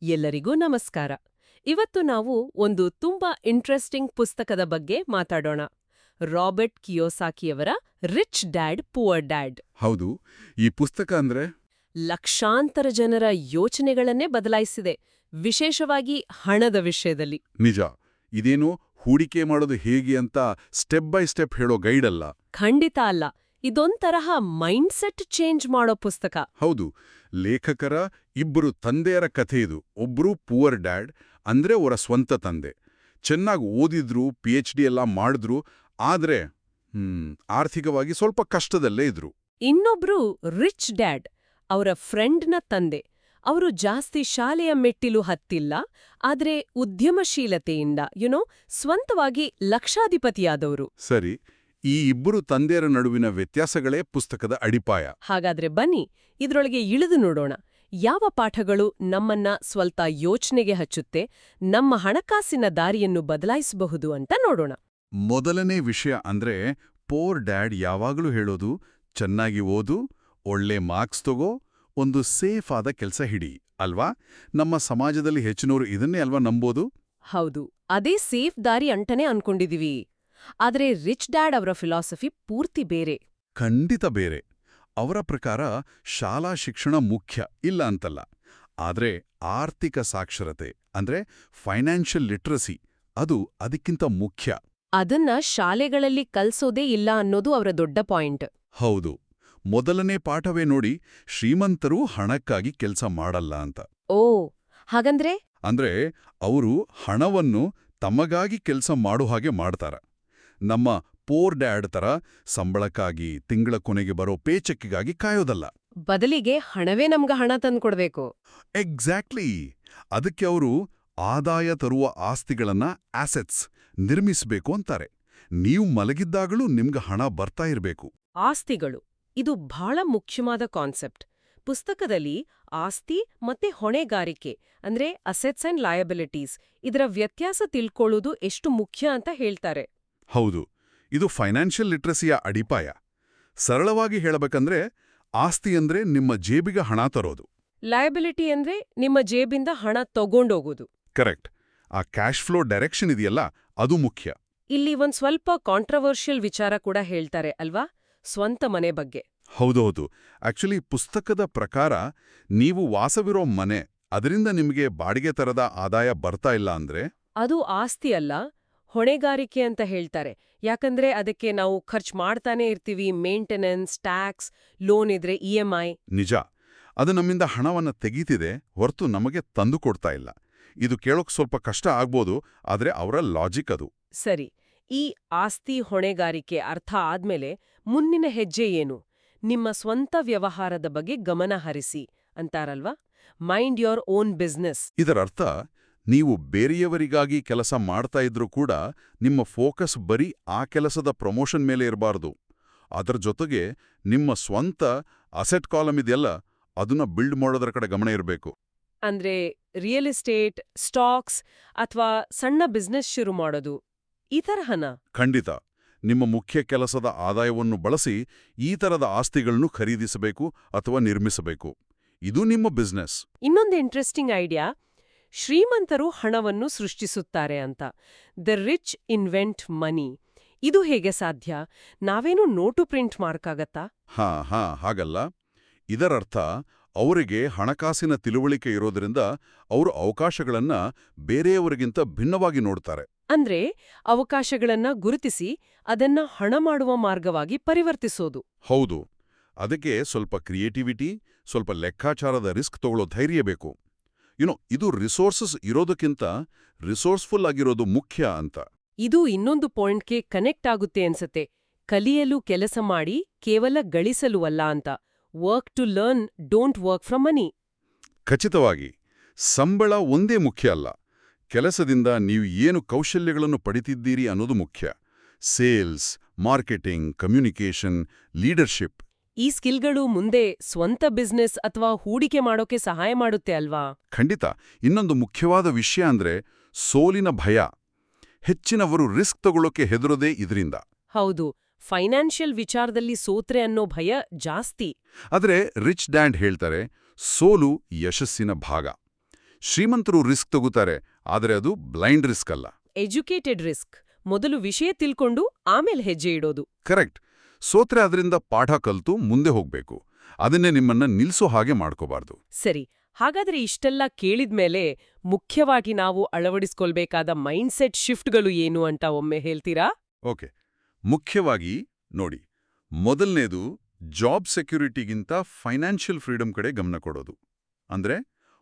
ಎಲ್ಲರಿಗೂ ನಮಸ್ಕಾರ. ಇವತ್ತು ನಾವು ಒಂದು ತುಂಬಾ ಇಂಟ್ರೆಸ್ಟಿಂಗ್ ಪುಸ್ತಕದ ಬಗ್ಗೆ ಮಾತಾಡೋಣ. ರಾಬರ್ಟ್ ಕಿಯೋಸಾಕಿಯವರ ರಿಚ್ ಡ್ಯಾಡ್ ಪುವರ್ ಡ್ಯಾಡ್. ಹೌದು, ಈ ಪುಸ್ತಕ ಅಂದ್ರೆ ಲಕ್ಷಾಂತರ ಜನರ ಯೋಚನೆಗಳನ್ನೇ ಬದಲಾಯಿಸಿದೆ, ವಿಶೇಷವಾಗಿ ಹಣದ ವಿಷಯದಲ್ಲಿ. ನಿಜ. ಇದೇನು ಹೂಡಿಕೆ ಮಾಡೋದು ಹೇಗೆ ಅಂತ ಸ್ಟೆಪ್ ಬೈ ಸ್ಟೆಪ್ ಹೇಳೋ ಗೈಡ್ ಅಲ್ಲ. ಖಂಡಿತ ಅಲ್ಲ. ಇದೊಂತರಹ ಮೈಂಡ್ಸೆಟ್ ಚೇಂಜ್ ಮಾಡೋ ಪುಸ್ತಕ. ಹೌದು, ಲೇಖಕರ ಇಬ್ಬರು ತಂದೆಯರ ಕಥೆ ಇದು. ಒಬ್ರು ಪುವರ್ ಡ್ಯಾಡ್, ಅಂದ್ರೆ ಅವರ ಸ್ವಂತ ತಂದೆ. ಚೆನ್ನಾಗಿ ಓದಿದ್ರು, PhD ಎಲ್ಲ ಮಾಡಿದ್ರು, ಆದ್ರೆ ಆರ್ಥಿಕವಾಗಿ ಸ್ವಲ್ಪ ಕಷ್ಟದಲ್ಲೇ ಇದ್ರು. ಇನ್ನೊಬ್ರು ರಿಚ್ ಡ್ಯಾಡ್, ಅವರ ಫ್ರೆಂಡ್ನ ತಂದೆ. ಅವರು ಜಾಸ್ತಿ ಶಾಲೆಯ ಮೆಟ್ಟಿಲು ಹತ್ತಿಲ್ಲ, ಆದ್ರೆ ಉದ್ಯಮಶೀಲತೆಯಿಂದ ಸ್ವಂತವಾಗಿ ಲಕ್ಷಾಧಿಪತಿಯಾದವರು. ಸರಿ, ಈ ಇಬ್ಬರು ತಂದೆಯರ ನಡುವಿನ ವ್ಯತ್ಯಾಸಗಳೇ ಪುಸ್ತಕದ ಅಡಿಪಾಯ. ಹಾಗಾದ್ರೆ ಬನ್ನಿ ಇದ್ರೊಳಗೆ ಇಳಿದು ನೋಡೋಣ. ಯಾವ ಪಾಠಗಳು ನಮ್ಮನ್ನ ಸ್ವಲ್ಪ ಯೋಚನೆಗೆ ಹಚ್ಚುತ್ತೆ, ನಮ್ಮ ಹಣಕಾಸಿನ ದಾರಿಯನ್ನು ಬದಲಾಯಿಸಬಹುದು ಅಂತ ನೋಡೋಣ. ಮೊದಲನೇ ವಿಷಯ ಅಂದ್ರೆ ಪೋರ್ ಡ್ಯಾಡ್ ಯಾವಾಗಲೂ ಹೇಳೋದು, ಚೆನ್ನಾಗಿ ಓದು, ಒಳ್ಳೆ ಮಾರ್ಕ್ಸ್ ತಗೋ, ಒಂದು ಸೇಫ್ ಆದ ಕೆಲಸ ಹಿಡಿ, ಅಲ್ವಾ? ನಮ್ಮ ಸಮಾಜದಲ್ಲಿ ಹೆಚ್ಚಿನವರು ಇದನ್ನೇ ಅಲ್ವಾ ನಂಬೋದು? ಹೌದು, ಅದೇ ಸೇಫ್ ದಾರಿ ಅಂಟನೆ ಅನ್ಕೊಂಡಿದೀವಿ. ಆದ್ರೆ ರಿಚ್ ಡ್ಯಾಡ್ ಅವರ ಫಿಲಾಸಫಿ ಪೂರ್ತಿ ಬೇರೆ. ಖಂಡಿತ ಬೇರೆ. ಅವರ ಪ್ರಕಾರ ಶಾಲಾ ಶಿಕ್ಷಣ ಮುಖ್ಯ, ಇಲ್ಲ ಅಂತಲ್ಲ. ಆದ್ರೆ ಆರ್ಥಿಕ ಸಾಕ್ಷರತೆ ಅಂದ್ರೆ ಫೈನಾನ್ಷಿಯಲ್ ಲಿಟ್ರಸಿ, ಅದು ಅದಕ್ಕಿಂತ ಮುಖ್ಯ. ಅದನ್ನ ಶಾಲೆಗಳಲ್ಲಿ ಕಲ್ಸೋದೇ ಇಲ್ಲ ಅನ್ನೋದು ಅವರ ದೊಡ್ಡ ಪಾಯಿಂಟ್. ಹೌದು. ಮೊದಲನೇ ಪಾಠವೇ ನೋಡಿ, ಶ್ರೀಮಂತರು ಹಣಕ್ಕಾಗಿ ಕೆಲಸ ಮಾಡಲ್ಲ ಅಂತ. ಓ, ಹಾಗಂದ್ರೆ? ಅಂದ್ರೆ ಅವರು ಹಣವನ್ನು ತಮಗಾಗಿ ಕೆಲಸ ಮಾಡೋ ಹಾಗೆ ಮಾಡ್ತಾರ. ನಮ್ಮ ಪೋರ್ ಡ್ಯಾಡ್ ತರ ಸಂಬಳಕ್ಕಾಗಿ, ತಿಂಗಳ ಕೊನೆಗೆ ಬರೋ ಪೇಚೆಕ್ಕಿಗಾಗಿ ಕಾಯೋದಲ್ಲ. ಬದಲಿಗೆ ಹಣವೇ ನಮ್ಗ ಹಣ ತಂದ್ಕೊಡ್ಬೇಕು. ಎಕ್ಸಾಕ್ಟ್ಲಿ. ಅದಕ್ಕೆ ಅವರು ಆದಾಯ ತರುವ ಆಸ್ತಿಗಳನ್ನ ಆಸೆಟ್ಸ್ ನಿರ್ಮಿಸ್ಬೇಕು ಅಂತಾರೆ. ನೀವು ಮಲಗಿದ್ದಾಗಲೂ ನಿಮ್ಗೆ ಹಣ ಬರ್ತಾ ಇರಬೇಕು. ಆಸ್ತಿಗಳು, ಇದು ಬಹಳ ಮುಖ್ಯವಾದ ಕಾನ್ಸೆಪ್ಟ್. ಪುಸ್ತಕದಲ್ಲಿ ಆಸ್ತಿ ಮತ್ತೆ ಹೊಣೆಗಾರಿಕೆ ಅಂದ್ರೆ ಅಸೆಟ್ಸ್ ಅಂಡ್ ಲಯಬಿಲಿಟೀಸ್, ಇದರ ವ್ಯತ್ಯಾಸ ತಿಳ್ಕೊಳ್ಳೋದು ಎಷ್ಟು ಮುಖ್ಯ ಅಂತ ಹೇಳ್ತಾರೆ. ಹೌದು, ಇದು ಫೈನಾನ್ಷಿಯಲ್ ಲಿಟ್ರಸಿಯ ಅಡಿಪಾಯ. ಸರಳವಾಗಿ ಹೇಳಬೇಕಂದ್ರೆ, ಆಸ್ತಿ ಅಂದ್ರೆ ನಿಮ್ಮ ಜೇಬಿಗೆ ಹಣ ತರೋದು. ಲಯಬಿಲಿಟಿ ಅಂದ್ರೆ ನಿಮ್ಮ ಜೇಬಿಂದ ಹಣ ತಗೊಂಡೋಗೋದು. ಕರೆಕ್ಟ್. ಆ ಕ್ಯಾಶ್ ಫ್ಲೋ ಡೈರೆಕ್ಷನ್ ಇದೆಯಲ್ಲ, ಅದು ಮುಖ್ಯ. ಇಲ್ಲಿ ಒಂದ್ ಸ್ವಲ್ಪ ಕಾಂಟ್ರವರ್ಷಿಯಲ್ ವಿಚಾರ ಕೂಡ ಹೇಳ್ತಾರೆ ಅಲ್ವಾ, ಸ್ವಂತ ಮನೆ ಬಗ್ಗೆ. ಹೌದೌದು. ಆಕ್ಚುಲಿ ಪುಸ್ತಕದ ಪ್ರಕಾರ ನೀವು ವಾಸವಿರೋ ಮನೆ, ಅದರಿಂದ ನಿಮಗೆ ಬಾಡಿಗೆ ತರದ ಆದಾಯ ಬರ್ತಾ ಇಲ್ಲ ಅಂದ್ರೆ ಅದು ಆಸ್ತಿ ಅಲ್ಲ, ಹೊಣೆಗಾರಿಕೆ ಅಂತ ಹೇಳ್ತಾರೆ. ಯಾಕಂದ್ರೆ ಅದಕ್ಕೆ ನಾವು ಖರ್ಚು ಮಾಡ್ತಾನೆ ಇರ್ತೀವಿ, ಮೇಂಟೆನೆನ್ಸ್, ಟ್ಯಾಕ್ಸ್, ಲೋನ್ ಇದ್ರೆ EMI. ನಿಜ, ಅದು ನಮ್ಮಿಂದ ಹಣವನ್ನ ತೆಗೀತಿದೆ ಹೊರತು ನಮಗೆ ತಂದು ಕೊಡ್ತಾ ಇಲ್ಲ. ಇದು ಕೇಳೋಕ್ ಸ್ವಲ್ಪ ಕಷ್ಟ ಆಗ್ಬೋದು, ಆದ್ರೆ ಅವರ ಲಾಜಿಕ್ ಅದು. ಸರಿ, ಈ ಆಸ್ತಿ ಹೊಣೆಗಾರಿಕೆ ಅರ್ಥ ಆದ್ಮೇಲೆ ಮುಂದಿನ ಹೆಜ್ಜೆ ಏನು? ನಿಮ್ಮ ಸ್ವಂತ ವ್ಯವಹಾರದ ಬಗ್ಗೆ ಗಮನ ಹರಿಸಿ ಅಂತಾರಲ್ವಾ, ಮೈಂಡ್ ಯೋರ್ ಓನ್ ಬಿಸ್ನೆಸ್. ಇದರರ್ಥ ನೀವು ಬೇರೆಯವರಿಗಾಗಿ ಕೆಲಸ ಮಾಡ್ತಾ ಇದ್ರೂ ಕೂಡ ನಿಮ್ಮ ಫೋಕಸ್ ಬರೀ ಆ ಕೆಲಸದ ಪ್ರಮೋಷನ್ ಮೇಲೆ ಇರಬಾರ್ದು. ಅದರ ಜೊತೆಗೆ ನಿಮ್ಮ ಸ್ವಂತ ಅಸೆಟ್ ಕಾಲಮ್ ಇದೆಯಲ್ಲ, ಅದನ್ನ ಬಿಲ್ಡ್ ಮಾಡೋದರ ಕಡೆ ಗಮನ ಇರಬೇಕು. ಅಂದ್ರೆ ರಿಯಲ್ ಎಸ್ಟೇಟ್, ಸ್ಟಾಕ್ಸ್ ಅಥವಾ ಸಣ್ಣ ಬಿಸ್ನೆಸ್ ಶುರು ಮಾಡೋದು, ಈ ತರಹನ? ಖಂಡಿತ. ನಿಮ್ಮ ಮುಖ್ಯ ಕೆಲಸದ ಆದಾಯವನ್ನು ಬಳಸಿ ಈ ತರದ ಆಸ್ತಿಗಳನ್ನು ಖರೀದಿಸಬೇಕು ಅಥವಾ ನಿರ್ಮಿಸಬೇಕು. ಇದು ನಿಮ್ಮ ಬಿಸ್ನೆಸ್. ಇನ್ನೊಂದು ಇಂಟ್ರೆಸ್ಟಿಂಗ್ ಐಡಿಯಾ, ಶ್ರೀಮಂತರು ಹಣವನ್ನು ಸೃಷ್ಟಿಸುತ್ತಾರೆ ಅಂತ. ದ ರಿಚ್ ಇನ್ವೆಂಟ್ ಮನಿ. ಇದು ಹೇಗೆ ಸಾಧ್ಯ? ನಾವೇನು ನೋಟು ಪ್ರಿಂಟ್ ಮಾಡ್ಕಾಗತ್ತಾ? ಹಾಗಲ್ಲ. ಇದರರ್ಥ ಅವರಿಗೆ ಹಣಕಾಸಿನ ತಿಳುವಳಿಕೆ ಇರೋದ್ರಿಂದ ಅವರು ಅವಕಾಶಗಳನ್ನ ಬೇರೆಯವರಿಗಿಂತ ಭಿನ್ನವಾಗಿ ನೋಡ್ತಾರೆ. ಅಂದ್ರೆ ಅವಕಾಶಗಳನ್ನ ಗುರುತಿಸಿ ಅದನ್ನ ಹಣ ಮಾಡುವ ಮಾರ್ಗವಾಗಿ ಪರಿವರ್ತಿಸೋದು. ಹೌದು. ಅದಕ್ಕೆ ಸ್ವಲ್ಪ ಕ್ರಿಯೇಟಿವಿಟಿ, ಸ್ವಲ್ಪ ಲೆಕ್ಕಾಚಾರದ ರಿಸ್ಕ್ ತಗೊಳ್ಳೋ ಧೈರ್ಯ ಬೇಕು. ಇದು ರಿಸೋರ್ಸಸ್ ಇರೋದಕ್ಕಿಂತ ರಿಸೋರ್ಸ್ಫುಲ್ ಆಗಿರೋದು ಮುಖ್ಯ ಅಂತ. ಇದು ಇನ್ನೊಂದು ಪಾಯಿಂಟ್ಗೆ ಕನೆಕ್ಟ್ ಆಗುತ್ತೆ ಅನ್ಸತ್ತೆ. ಕಲಿಯಲು ಕೆಲಸ ಮಾಡಿ ಕೇವಲ ಗಳಿಸಲು ಅಲ್ಲ ಅಂತ. Work to learn, don't work from money. ಖಚಿತವಾಗಿ. ಸಂಬಳ ಒಂದೇ ಮುಖ್ಯ ಅಲ್ಲ. ಕೆಲಸದಿಂದ ನೀವು ಏನು ಕೌಶಲ್ಯಗಳನ್ನು ಪಡಿತಿದ್ದೀರಿ ಅನ್ನೋದು ಮುಖ್ಯ. Sales, marketing, communication, leadership. ಈ ಸ್ಕಿಲ್ಗಳು ಮುಂದೆ ಸ್ವಂತ ಬಿಸ್ನೆಸ್ ಅಥವಾ ಹೂಡಿಕೆ ಮಾಡೋಕೆ ಸಹಾಯ ಮಾಡುತ್ತೆ ಅಲ್ವಾ? ಖಂಡಿತ. ಇನ್ನೊಂದು ಮುಖ್ಯವಾದ ವಿಷಯ ಅಂದ್ರೆ ಸೋಲಿನ ಭಯ. ಹೆಚ್ಚಿನವರು ರಿಸ್ಕ್ ತಗೊಳ್ಳೋಕೆ ಹೆದರೋದೇ ಇದರಿಂದ. ಹೌದು, ಫೈನಾನ್ಷಿಯಲ್ ವಿಚಾರದಲ್ಲಿ ಸೋತ್ರೆ ಅನ್ನೋ ಭಯ ಜಾಸ್ತಿ. ಆದರೆ ರಿಚ್ ಡ್ಯಾಡ್ ಹೇಳ್ತಾರೆ, ಸೋಲು ಯಶಸ್ಸಿನ ಭಾಗ. ಶ್ರೀಮಂತರು ರಿಸ್ಕ್ ತಗೋತಾರೆ, ಆದರೆ ಅದು ಬ್ಲೈಂಡ್ ರಿಸ್ಕ್ ಅಲ್ಲ. ಎಜುಕೇಟೆಡ್ ರಿಸ್ಕ್, ಮೊದಲು ವಿಷಯ ತಿಳ್ಕೊಂಡು ಆಮೇಲೆ ಹೆಜ್ಜೆ ಇಡೋದು. ಕರೆಕ್ಟ್. ಸೋತ್ರೆ ಅದರಿಂದ ಪಾಠ ಕಲ್ತು ಮುಂದೆ ಹೋಗ್ಬೇಕು. ಅದನ್ನೇ ನಿಮ್ಮನ್ನ ನಿಲ್ಸೋ ಹಾಗೆ ಮಾಡ್ಕೋಬಾರ್ದು. ಸರಿ, ಹಾಗಾದ್ರೆ ಇಷ್ಟೆಲ್ಲ ಕೇಳಿದ್ಮೇಲೆ ಮುಖ್ಯವಾಗಿ ನಾವು ಅಳವಡಿಸ್ಕೊಳ್ಬೇಕಾದ ಮೈಂಡ್ಸೆಟ್ ಶಿಫ್ಟ್ಗಳು ಏನು ಅಂತ ಒಮ್ಮೆ ಹೇಳ್ತೀರಾ? ಓಕೆ. ಮುಖ್ಯವಾಗಿ ನೋಡಿ, ಮೊದಲನೇದು ಜಾಬ್ ಸೆಕ್ಯೂರಿಟಿಗಿಂತ ಫೈನಾನ್ಷಿಯಲ್ ಫ್ರೀಡಮ್ ಕಡೆ ಗಮನ ಕೊಡೋದು. ಅಂದ್ರೆ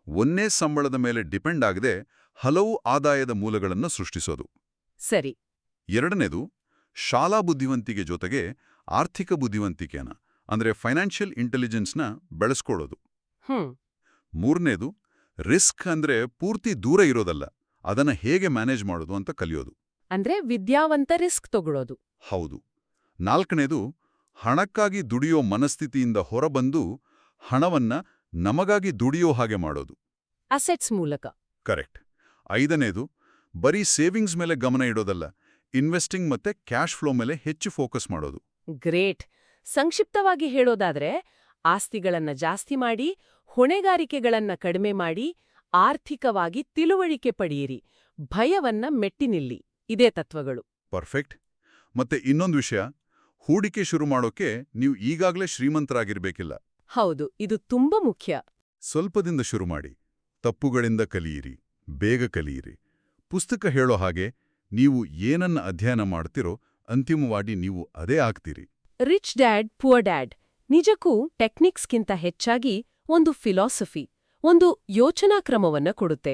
ಒಂದೇ ಸಂಬಳದ ಮೇಲೆ ಡಿಪೆಂಡ್ ಆಗದೆ ಹಲವು ಆದಾಯದ ಮೂಲಗಳನ್ನು ಸೃಷ್ಟಿಸೋದು. ಸರಿ. ಎರಡನೇದು ಶಾಲಾ ಬುದ್ಧಿವಂತಿಕೆ ಜೊತೆಗೆ ಆರ್ಥಿಕ ಬುದ್ಧಿವಂತಿಕೆನ ಅಂದ್ರೆ ಫೈನಾನ್ಷಿಯಲ್ ಇಂಟೆಲಿಜೆನ್ಸ್ನ ಬೆಳೆಸ್ಕೊಳ್ಳೋದು. ಮೂರನೇದು ರಿಸ್ಕ್ ಅಂದ್ರೆ ಪೂರ್ತಿ ದೂರ ಇರೋದಲ್ಲ, ಅದನ್ನ ಹೇಗೆ ಮ್ಯಾನೇಜ್ ಮಾಡೋದು ಅಂತ ಕಲಿಯೋದು. ಅಂದ್ರೆ ವಿದ್ಯಾವಂತ ರಿಸ್ಕ್ ತಗೊಳ್ಳೋದು. ಹೌದು. ನಾಲ್ಕನೇದು ಹಣಕ್ಕಾಗಿ ದುಡಿಯೋ ಮನಸ್ಥಿತಿಯಿಂದ ಹೊರಬಂದು ಹಣವನ್ನ ನಮಗಾಗಿ ದುಡಿಯೋ ಹಾಗೆ ಮಾಡೋದು. ಅಸೆಟ್ಸ್ ಮೂಲಕ. ಕರೆಕ್ಟ್. ಐದನೇದು ಬರೀ ಸೇವಿಂಗ್ಸ್ ಮೇಲೆ ಗಮನ ಇಡೋದಲ್ಲ, ಇನ್ವೆಸ್ಟಿಂಗ್ ಮತ್ತೆ ಕ್ಯಾಶ್ ಫ್ಲೋ ಮೇಲೆ ಹೆಚ್ಚು ಫೋಕಸ್ ಮಾಡೋದು. ಗ್ರೇಟ್. ಸಂಕ್ಷಿಪ್ತವಾಗಿ ಹೇಳೋದಾದ್ರೆ ಆಸ್ತಿಗಳನ್ನ ಜಾಸ್ತಿ ಮಾಡಿ, ಹೊಣೆಗಾರಿಕೆಗಳನ್ನ ಕಡಿಮೆ ಮಾಡಿ, ಆರ್ಥಿಕವಾಗಿ ತಿಳುವಳಿಕೆ ಪಡೆಯಿರಿ, ಭಯವನ್ನ ಮೆಟ್ಟಿ ನಿಲ್ಲಿ. ಇದೇ ತತ್ವಗಳು. ಪರ್ಫೆಕ್ಟ್. ಮತ್ತೆ ಇನ್ನೊಂದು ವಿಷಯ, ಹೂಡಿಕೆ ಶುರು ಮಾಡೋಕೆ ನೀವು ಈಗಾಗಲೇ ಶ್ರೀಮಂತರಾಗಿರ್ಬೇಕಿಲ್ಲ. ಹೌದು, ಇದು ತುಂಬಾ ಮುಖ್ಯ. ಸ್ವಲ್ಪದಿಂದ ಶುರು ಮಾಡಿ, ತಪ್ಪುಗಳಿಂದ ಕಲಿಯಿರಿ, ಬೇಗ ಕಲಿಯಿರಿ. ಪುಸ್ತಕ ಹೇಳೋ ಹಾಗೆ ನೀವು ಏನನ್ನ ಅಧ್ಯಯನ ಮಾಡ್ತಿರೋ ಅಂತಿಮವಾಗಿ ನೀವು ಅದೇ ಆಗ್ತೀರಿ. ರಿಚ್ ಡ್ಯಾಡ್ ಪುವರ್ ಡ್ಯಾಡ್ ನಿಜಕ್ಕೂ ಟೆಕ್ನಿಕ್ಸ್ಗಿಂತ ಹೆಚ್ಚಾಗಿ ಒಂದು ಫಿಲಾಸಫಿ, ಒಂದು ಯೋಚನಾ ಕ್ರಮವನ್ನ ಕೊಡುತ್ತೆ.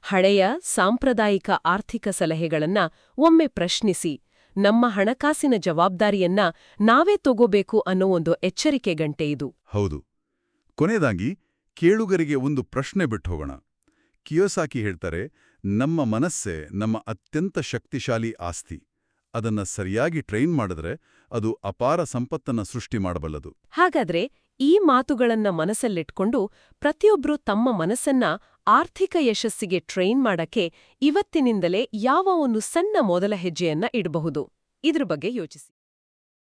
ಹಳೆಯ ಸಾಂಪ್ರದಾಯಿಕ ಆರ್ಥಿಕ ಸಲಹೆಗಳನ್ನ ಒಮ್ಮೆ ಪ್ರಶ್ನಿಸಿ, ನಮ್ಮ ಹಣಕಾಸಿನ ಜವಾಬ್ದಾರಿಯನ್ನ ನಾವೇ ತಗೋಬೇಕು ಅನ್ನೋ ಒಂದು ಎಚ್ಚರಿಕೆ ಗಂಟೆ ಇದು. ಹೌದು. ಕೊನೆಯದಾಗಿ ಕೇಳುಗರಿಗೆ ಒಂದು ಪ್ರಶ್ನೆ ಬಿಟ್ಟು ಹೋಗೋಣ. ಕಿಯೋಸಾಕಿ ಹೇಳ್ತಾರೆ, ನಮ್ಮ ಮನಸ್ಸೇ ನಮ್ಮ ಅತ್ಯಂತ ಶಕ್ತಿಶಾಲಿ ಆಸ್ತಿ. ಅದನ್ನ ಸರಿಯಾಗಿ ಟ್ರೈನ್ ಮಾಡಿದ್ರೆ ಅದು ಅಪಾರ ಸಂಪತ್ತನ್ನ ಸೃಷ್ಟಿ ಮಾಡಬಲ್ಲದು. ಹಾಗಾದ್ರೆ ಈ ಮಾತುಗಳನ್ನ ಮನಸ್ಸಲ್ಲಿಟ್ಕೊಂಡು ಪ್ರತಿಯೊಬ್ರೂ ತಮ್ಮ ಮನಸ್ಸನ್ನ ಆರ್ಥಿಕ ಯಶಸ್ಸಿಗೆ ಟ್ರೈನ್ ಮಾಡಕ್ಕೆ ಇವತ್ತಿನಿಂದಲೇ ಯಾವ ಒಂದು ಸಣ್ಣ ಮೊದಲ ಹೆಜ್ಜೆಯನ್ನ ಇಡಬಹುದು? ಇದ್ರ ಬಗ್ಗೆ ಯೋಚಿಸಿ.